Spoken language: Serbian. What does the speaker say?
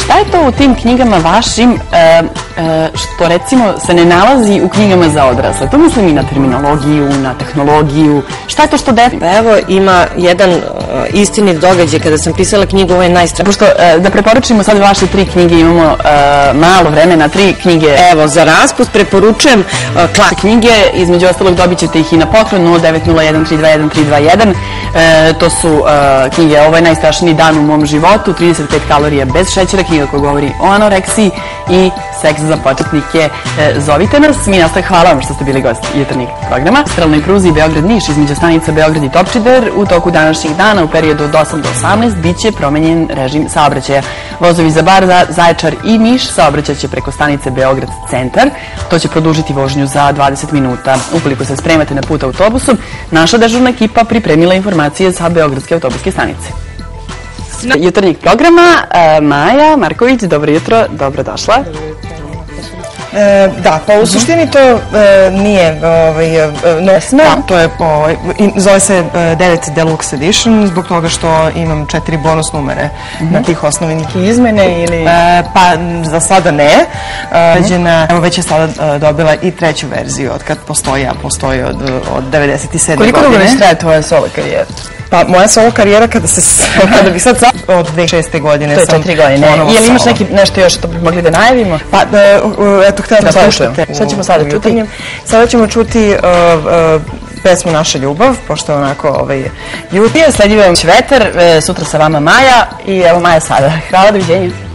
Šta je to u tim knjigama vašim što recimo se ne nalazi u knjigama za odrasle? To mislim i na terminologiju, na tehnologiju. Šta je to što Evo, ima jedan istinit događaj kada sam pisala knjigu, ovo je najstrašnije. Pošto da preporučimo sad vaše 3 knjige, imamo malo vremena, 3 knjige. Evo, za raspust preporučujem knjige, između ostalog dobit ćete ih i na poklon 0901-321-321. To su knjige Ovo je najstrašniji dan u mom životu, 35 kalorija bez šećera, knjiga koja govori o anoreksiji i Seks za početnike. Zovite nas, mi nastavljamo. Hvala vam što ste bili gosti jutarnjeg programa. Strelnoj pruzi Beograd-Niš između stanica Beograd i Topčider u toku današnjih dana u periodu od 8 do 18 biće promenjen režim saobraćaja. Vozovi za Bar, Zaječar i Niš saobraćaće preko stanice Beograd centar. To će produžiti vožnju za 20 minuta. Ukoliko se spremate na put autobusom, naša dežurna ekipa pripremila informacije za beogradske autobuske stanice. Jutarnjeg programa, Maja Marković, dobro jutro, dobrodošla. Da, pa u suštini to nije nosno, to je, zove se 9 Deluxe Edition, zbog toga što imam 4 bonus numere na tih osnovnih izmene ili... Pa za sada ne, već je sada dobila i 3. verziju od kad postoji, a postoji od 97. godine. Koliko dugo već traje tvoja solo karijera? Pa moja solo karijera kada bih sad od 2006. godine. To je 4 godine. Je li imaš nešto još što bi mogli da najavimo? Pa, eto, htjela da slušate. Šta ćemo sada čuti? Sada ćemo čuti pesmu Naša ljubav, pošto je onako jutije. Sledi vam Vetar, sutra sa vama Maja i evo Maja sada. Hvala, doviđenja.